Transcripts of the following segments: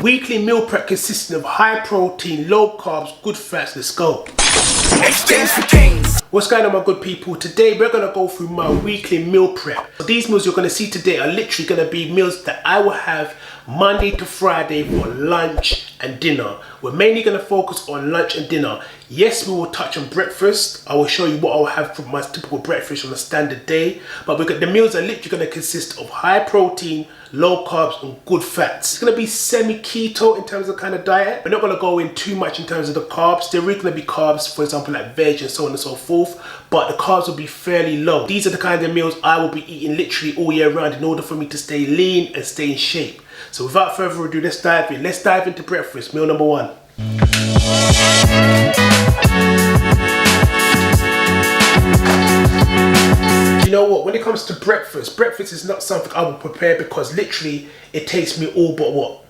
Weekly meal prep consisting of high protein, low carbs, good fats. Let's go. Exchange for gains. What's going on, my good people? Today we're going to go through my weekly meal prep. These meals you're going to see today are literally going to be meals that I will have Monday to Friday for lunch and dinner. We're mainly going to focus on lunch and dinner. Yes, we will touch on breakfast. I will show you what I'll have for my typical breakfast on a standard day. But the meals are literally going to consist of high protein, low carbs and good fats. It's going to be semi-keto in terms of kind of diet. We're not going to go in too much in terms of the carbs. There are going to be carbs, for example, like veg and so on and so forth. But the carbs will be fairly low. These are the kind of meals I will be eating literally all year round in order for me to stay lean and stay in shape. So without further ado, let's dive in. Let's dive into breakfast, meal number one. You know what, when it comes to breakfast is not something I will prepare because literally it takes me all but what,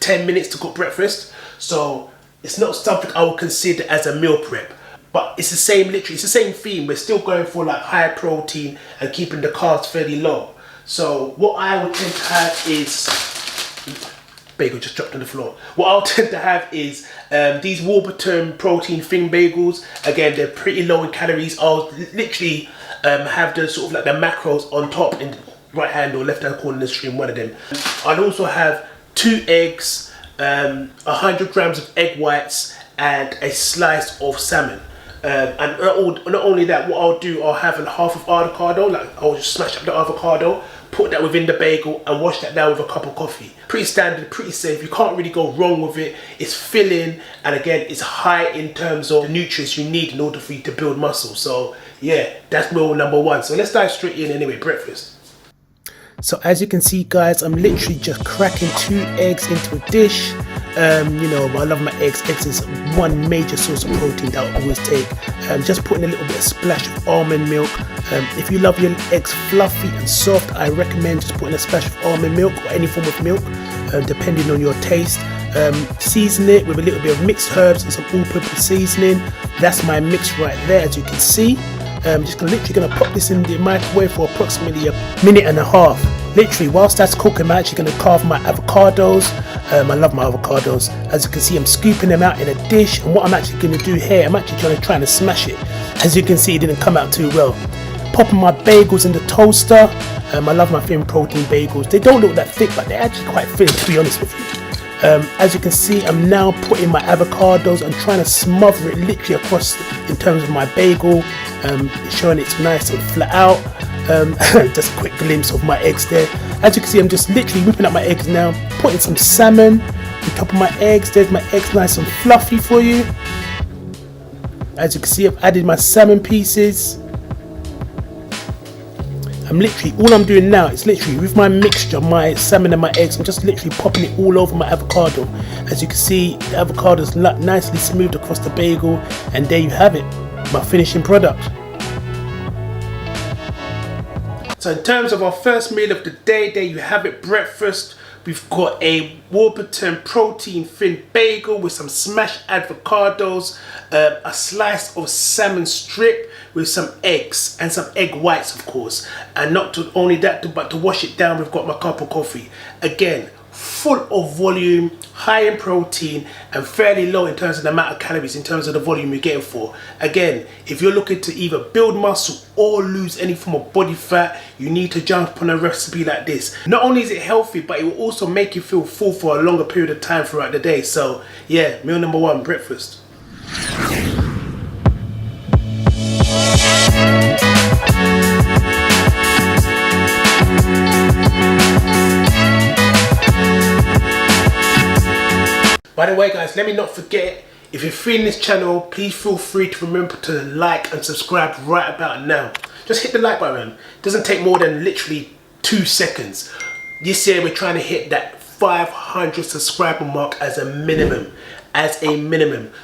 10 minutes to cook breakfast. So it's not something I would consider as a meal prep. But it's the same, literally, it's the same theme. We're still going for like high protein and keeping the carbs fairly low. So what I would tend to have is, bagel just dropped on the floor. What I'll tend to have is these Warburton protein thin bagels. Again, they're pretty low in calories. I'll literally have the sort of like the macros on top in the right hand or left hand corner of the screen, one of them. I'll also have 2 eggs, 100 grams of egg whites and a slice of salmon. And not only that, what I'll do, I'll have a half of avocado, like I'll just smash up the avocado, put that within the bagel and wash that down with a cup of coffee. Pretty standard, pretty safe. You can't really go wrong with it. It's filling, and again, it's high in terms of the nutrients you need in order for you to build muscle. So yeah, that's meal number one. So let's dive straight in anyway, breakfast. So as you can see, guys, I'm literally just cracking 2 eggs into a dish. You know, I love my eggs. Eggs is one major source of protein that I always take. Just putting a little bit of splash of almond milk. If you love your eggs fluffy and soft, I recommend just putting a splash of almond milk or any form of milk, depending on your taste. Season it with a little bit of mixed herbs and some all-purpose seasoning. That's my mix right there, as you can see. Just literally gonna pop this in the microwave for approximately a minute and a half. Literally, whilst that's cooking, I'm actually gonna carve my avocados. I love my avocados. As you can see, I'm scooping them out in a dish, and what I'm actually gonna do here, I'm actually trying to smash it. As you can see, it didn't come out too well. Popping my bagels in the toaster. I love my thin protein bagels. They don't look that thick, but they're actually quite thin, to be honest with you. As you can see, I'm now putting my avocados and trying to smother it literally across in terms of my bagel, showing it's nice and flat out. Just a quick glimpse of my eggs there. As you can see, I'm just literally whipping up my eggs now, putting some salmon on top of my eggs. There's my eggs nice and fluffy for you. As you can see, I've added my salmon pieces. All I'm doing now is literally with my mixture, my salmon and my eggs, I'm just literally popping it all over my avocado. As you can see, the avocado is nicely smoothed across the bagel, and there you have it, my finishing product. So in terms of our first meal of the day, there you have it, breakfast. We've got a Warburton protein thin bagel with some smashed avocados, a slice of salmon strip with some eggs and some egg whites, of course. And not only that, but to wash it down, we've got my cup of coffee. Again, full of volume, high in protein, and fairly low in terms of the amount of calories, in terms of the volume you're getting for. Again, if you're looking to either build muscle or lose any form of body fat, you need to jump on a recipe like this. Not only is it healthy, but it will also make you feel full for a longer period of time throughout the day. So yeah, meal number one, breakfast. By the way, guys, let me not forget, if you're feeling this channel, please feel free to remember to like and subscribe right about now. Just hit the like button. It doesn't take more than literally 2 seconds. This year we're trying to hit that 500 subscriber mark as a minimum.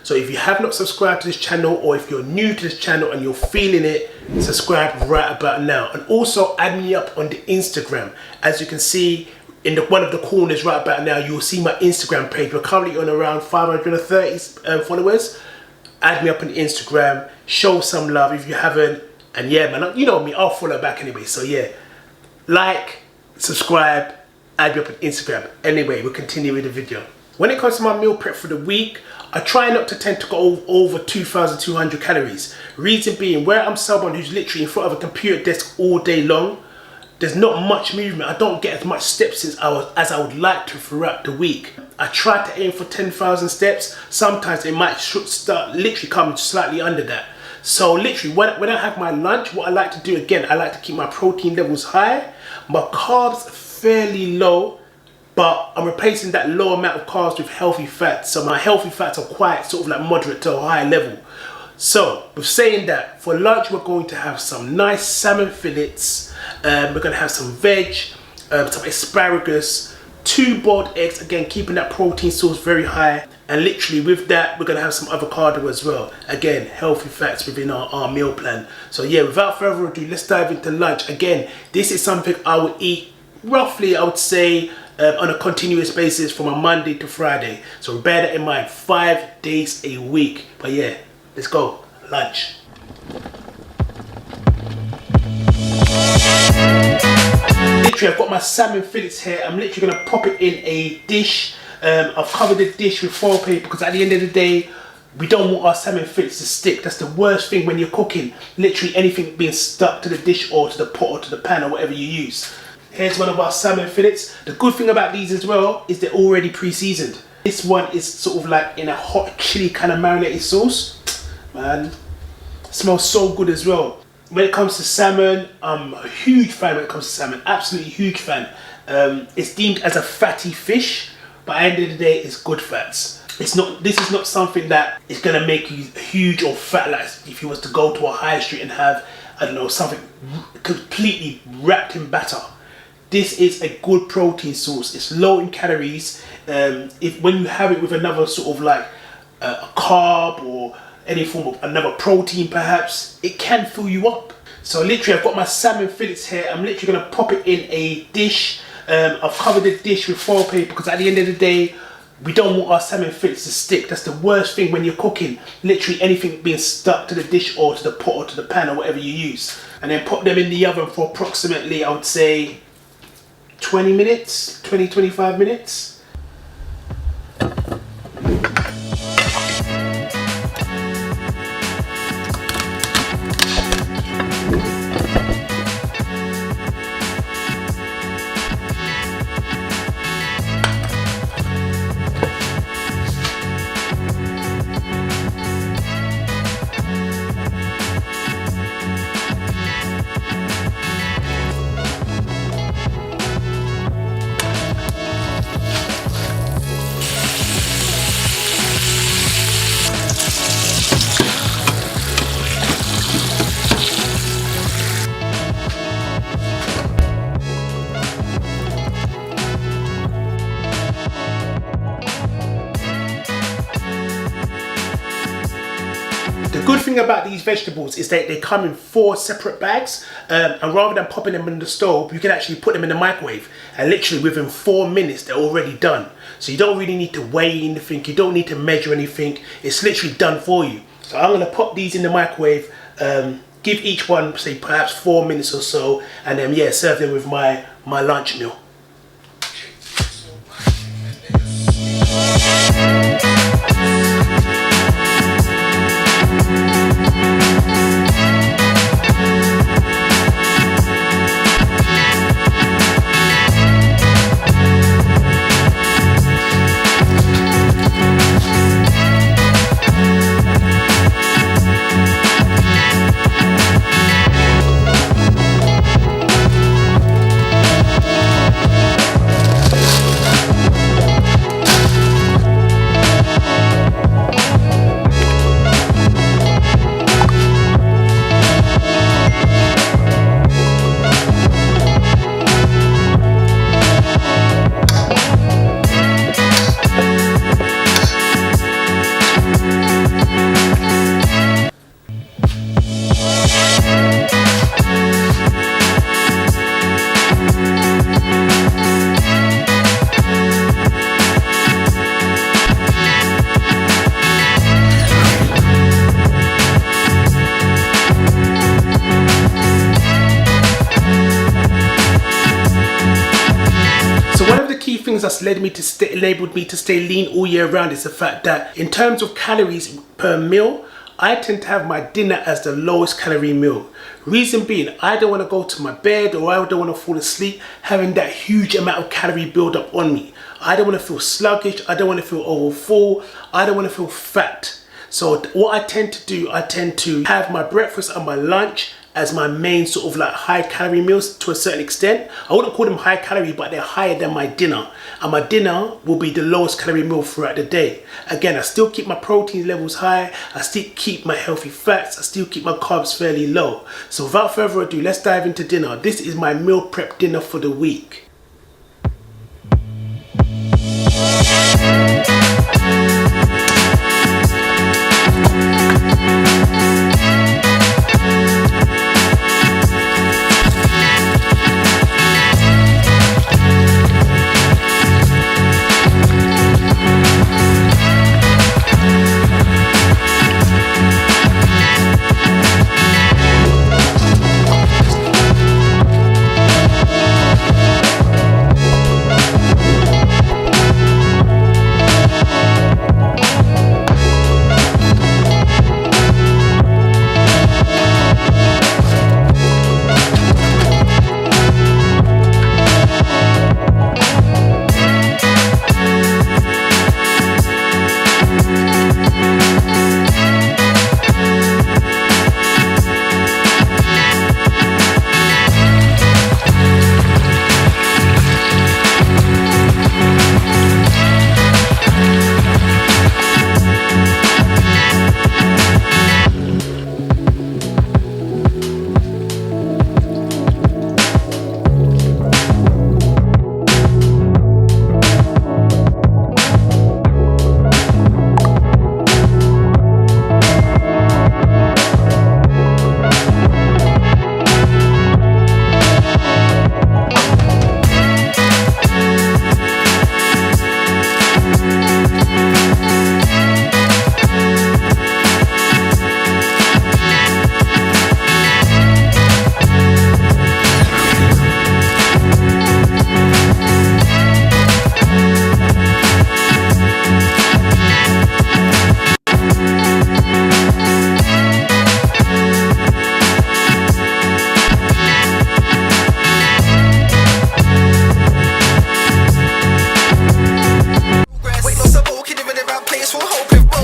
So if you have not subscribed to this channel, or if you're new to this channel and you're feeling it, subscribe right about now. And also add me up on the Instagram. As you can see, in one of the corners right about now, you will see my Instagram page. We're currently on around 530 followers. Add me up on Instagram, show some love if you haven't, and yeah, man, you know me, I'll follow back anyway. So yeah, like, subscribe, add me up on Instagram. Anyway, we'll continue with the video. When it comes to my meal prep for the week, I try not to tend to go over 2,200 calories. Reason being, where I'm someone who's literally in front of a computer desk all day long, there's not much movement. I don't get as much steps as I would like to throughout the week. I try to aim for 10,000 steps. Sometimes it might start literally coming slightly under that. So literally when I have my lunch, what I like to do again, I like to keep my protein levels high, my carbs fairly low, but I'm replacing that low amount of carbs with healthy fats. So my healthy fats are quite sort of like moderate to a high level. So with saying that, for lunch we're going to have some nice salmon fillets, we're going to have some veg, some asparagus, 2 boiled eggs, again keeping that protein source very high, and literally with that we're going to have some avocado as well, again healthy fats within our meal plan. So yeah, without further ado, let's dive into lunch. Again, this is something I would eat roughly, I would say, on a continuous basis from a Monday to Friday. So bear that in mind, 5 days a week. But yeah, let's go, lunch. Literally, I've got my salmon fillets here. I'm literally gonna pop it in a dish. I've covered the dish with foil paper because at the end of the day, we don't want our salmon fillets to stick. That's the worst thing when you're cooking. Literally anything being stuck to the dish or to the pot or to the pan or whatever you use. Here's one of our salmon fillets. The good thing about these as well is they're already pre-seasoned. This one is sort of like in a hot chili kind of marinated sauce. Man, it smells so good as well. When it comes to salmon, I'm a huge fan when it comes to salmon. Absolutely huge fan. It's deemed as a fatty fish, but at the end of the day, it's good fats. This is not something that is gonna make you huge or fat, like if you was to go to a high street and have, I don't know, something completely wrapped in batter. This is a good protein source. It's low in calories. When you have it with another sort of like a carb or any form of another protein perhaps, it can fill you up. So literally I've got my salmon fillets here. I'm literally gonna pop it in a dish. I've covered the dish with foil paper because at the end of the day, we don't want our salmon fillets to stick. That's the worst thing when you're cooking. Literally anything being stuck to the dish or to the pot or to the pan or whatever you use. And then pop them in the oven for approximately, I would say, 20 minutes, 20-25 minutes. The good thing about these vegetables is that they come in 4 separate bags, and rather than popping them in the stove, you can actually put them in the microwave, and literally within 4 minutes they're already done. So you don't really need to weigh anything, you don't need to measure anything, it's literally done for you. So I'm going to pop these in the microwave, give each one say perhaps 4 minutes or so, and then yeah, serve them with my lunch meal. that's enabled me to stay lean all year round is the fact that in terms of calories per meal, I tend to have my dinner as the lowest calorie meal. Reason being, I don't want to go to my bed or I don't want to fall asleep having that huge amount of calorie build up on me. I don't want to feel sluggish. I don't want to feel over full. I don't want to feel fat. So what I tend to do, I tend to have my breakfast and my lunch as my main sort of like high calorie meals to a certain extent. I wouldn't call them high calorie, but they're higher than my dinner. And my dinner will be the lowest calorie meal throughout the day. Again, I still keep my protein levels high. I still keep my healthy fats. I still keep my carbs fairly low. So without further ado, let's dive into dinner. This is my meal prep dinner for the week.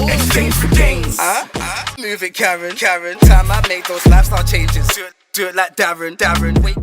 Exchange for gains. Move it, Karen. Time I make those lifestyle changes. Do it like Darren. Wait.